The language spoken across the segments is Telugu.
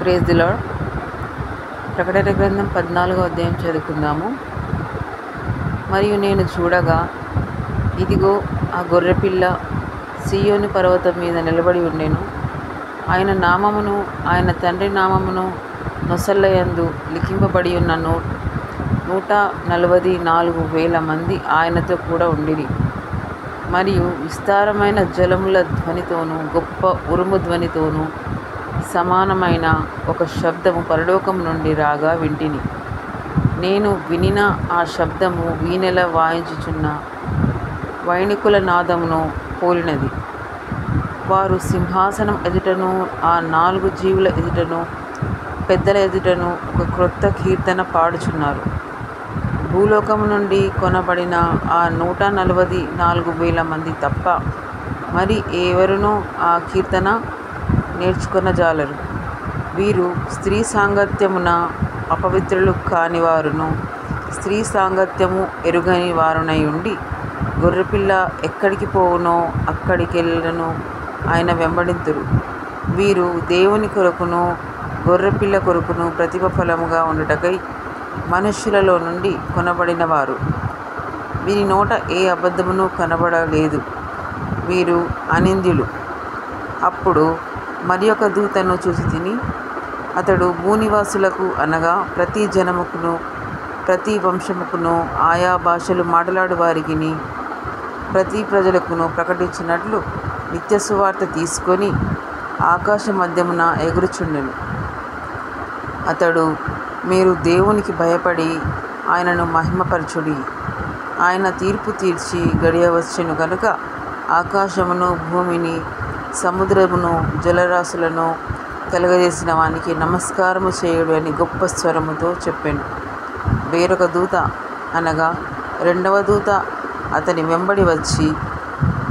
Praise the lord. ప్రకటన గ్రంథం 14వ అధ్యాయం చదువుకుందాము. మరియు నేను చూడగా, ఇదిగో ఆ గొర్రెపిల్ల సీయోను పర్వతం మీద నిలబడి ఉండెను. ఆయన నామమును ఆయన తండ్రి నామమును నొసళ్ళయందు లిఖింపబడి ఉన్న 144,000 మంది ఆయనతో కూడా ఉండిరి. మరియు విస్తారమైన జలముల ధ్వనితోనూ గొప్ప ఉరుము ధ్వనితోనూ సమానమైన ఒక శబ్దము పరలోకము నుండి రాగా వింటిని. నేను వినిన ఆ శబ్దము వీణెల వాయించుచున్న వైణికుల నాదమును పోలినది. వారు సింహాసనం ఎదుటను ఆ 4 జీవుల ఎదుటను పెద్దల ఎదుటను ఒక క్రొత్త కీర్తన పాడుచున్నారు. భూలోకము నుండి కొనబడిన ఆ 144,000 మంది తప్ప మరి ఎవరునూ ఆ కీర్తన నేర్చుకొనజాలరు. వీరు స్త్రీ సాంగత్యమున అపవిత్రులు కాని వారును స్త్రీ సాంగత్యము ఎరుగని వారునై ఉండి, గొర్రెపిల్ల ఎక్కడికి పోవునో అక్కడికెళ్ళను ఆయన వెంబడింతురు. వీరు దేవుని కొరకును గొర్రెపిల్ల కొరకును ప్రతిఫలముగా ఉండుటకై మనుష్యులలో నుండి కొనబడిన వారు. వీరి నోట ఏ అబద్ధమును కనబడలేదు. వీరు అనింద్యులు. అప్పుడు మరి ఒక దూతను చూచితిని. అతడు భూనివాసులకు అనగా ప్రతి జనముకును ప్రతి వంశముకును ఆయా భాషలు మాట్లాడు వారికిని ప్రతి ప్రజలకును ప్రకటించినట్లు నిత్య సువార్త తీసుకొని ఆకాశ మధ్యమున ఎగురుచుండెను. అతడు, మీరు దేవునికి భయపడి ఆయనను మహిమపరచుడి. ఆయన తీర్పు తీర్చి గడియ వచ్చెను కనుక ఆకాశమును భూమిని సముద్రమును జలరాశులను కలుగజేసిన వానికి నమస్కారము చేయుడు అని గొప్ప స్వరముతో చెప్పెను. వేరొక దూత అనగా 2వ దూత అతని వెంబడి వచ్చి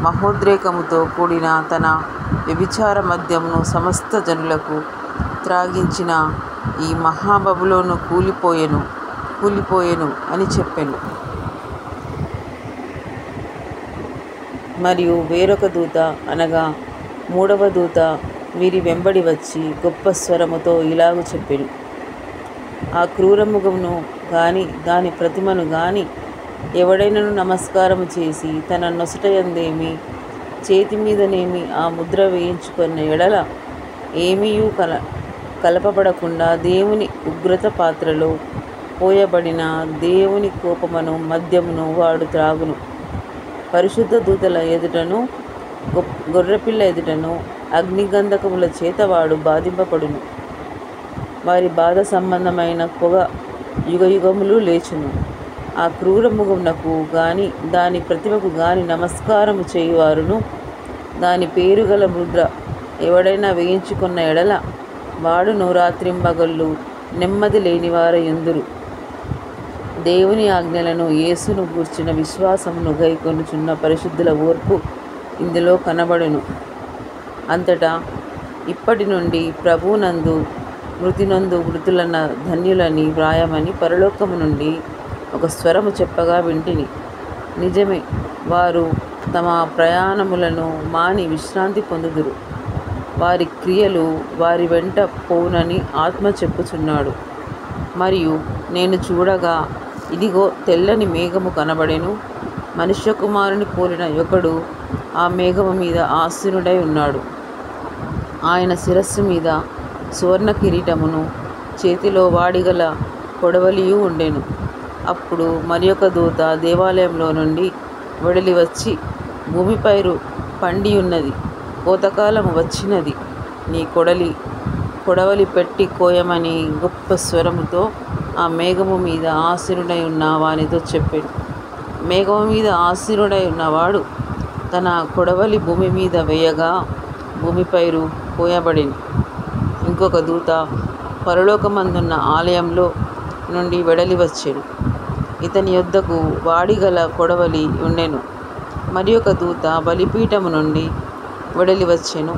మహోద్రేకముతో కూడిన తన వ్యభిచార మద్యమును సమస్త జనులకు త్రాగించిన ఈ మహాబబులోను కూలిపోయెను అని చెప్పెను. మరియు వేరొక దూత అనగా 3వ దూత వీరి వెంబడి వచ్చి గొప్ప స్వరముతో ఇలాగు చెప్పెను. ఆ క్రూరముఖమును గాని దాని ప్రతిమను గాని ఎవడైనను నమస్కారము చేసి తన నొసటయందేమి చేతి మీదనేమి ఆ ముద్ర వేయించుకున్న ఎడల ఏమీయూ కలపబడకుండా దేవుని ఉగ్రత పాత్రలో పోయబడిన దేవుని కోపమును మద్యమును వాడు త్రాగును. పరిశుద్ధ దూతల ఎదుటను గొర్రెపిల్ల ఎదుటను అగ్నిగంధకముల చేత వాడు బాధింపబడును. వారి బాధ సంబంధమైన పొగ యుగయుగములు లేచును. ఆ క్రూర మృగమునకు గాని దాని ప్రతిమకు గాని నమస్కారము చేయువారును దాని పేరు గల ముద్ర ఎవడైనా వేయించుకున్న ఎడల వాడును రాత్రింబగళ్ళు నెమ్మది లేనివారయుందురు. దేవుని ఆజ్ఞలను యేసును గూర్చిన విశ్వాసమును గైకొనుచున్న పరిశుద్ధుల ఓర్పు ఇందులో కనబడును. అంతటా ఇప్పటి నుండి ప్రభువునందు మృతినందు మృతులన్న ధన్యులని వ్రాయమని పరలోకము నుండి ఒక స్వరము చెప్పగా వింటిని. నిజమే, వారు తమ ప్రయాణములను మాని విశ్రాంతి పొందుదురు. వారి క్రియలు వారి వెంట పోవునని ఆత్మ చెప్పుచున్నాడు. మరియు నేను చూడగా, ఇదిగో తెల్లని మేఘము కనబడెను. మనుష్య కుమారుని పోలిన ఒకడు ఆ మేఘము మీద ఆసీనుడై ఉన్నాడు. ఆయన శిరస్సు మీద సువర్ణ కిరీటమును చేతిలో వాడిగల కొడవలియు ఉండెను. అప్పుడు మరి ఒక దూత దేవాలయంలో నుండి వెడలి వచ్చి, భూమిపై పండి ఉన్నది, కోతకాలము వచ్చినది, నీ కొడవలి పెట్టి కోయమని గొప్ప స్వరముతో ఆ మేఘము మీద ఆసీనుడై ఉన్న వానితో చెప్పాడు. మేఘము మీద ఆసీనుడై ఉన్నవాడు తన కొడవలి భూమి మీద వేయగా భూమిపై కోయబడింది. ఇంకొక దూత పరలోకమందున్న ఆలయంలో నుండి వెడలి వచ్చాడు. ఇతని యొద్దకు వాడిగల కొడవలి ఉండెను. మరి ఒక దూత బలిపీఠము నుండి వెడలి వచ్చెను.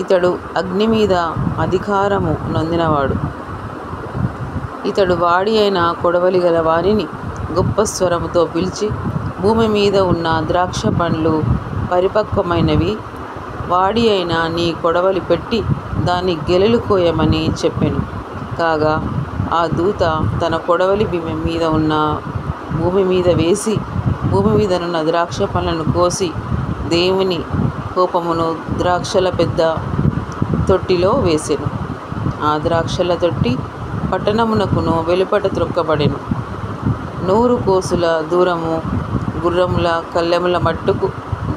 ఇతడు అగ్ని మీద అధికారము నొందినవాడు. ఇతడు వాడి అయిన కొడవలి గల వారిని గొప్ప స్వరముతో పిలిచి, భూమి మీద ఉన్న ద్రాక్ష పండ్లు పరిపక్వమైనవి, వాడి అయిన నీ కొడవలి పెట్టి దాన్ని గెలలు కోయమని చెప్పెను. కాగా ఆ దూత తన కొడవలి మీద ఉన్న భూమి మీద వేసి భూమి మీదనున్న ద్రాక్ష పళ్ళను కోసి దేవుని కోపమును ద్రాక్షల పెద్ద తొట్టిలో వేసెను. ఆ ద్రాక్షల తొట్టి పట్టణమునకును వెలుపట త్రొక్కబడెను. 100 కోసుల దూరము గుర్రముల కళ్ళెముల మట్టుకు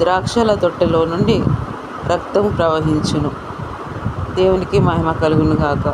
ద్రాక్షల తొట్టెలో నుండి రక్తము ప్రవహించును. దేవునికి మహిమ కలుగును గాక.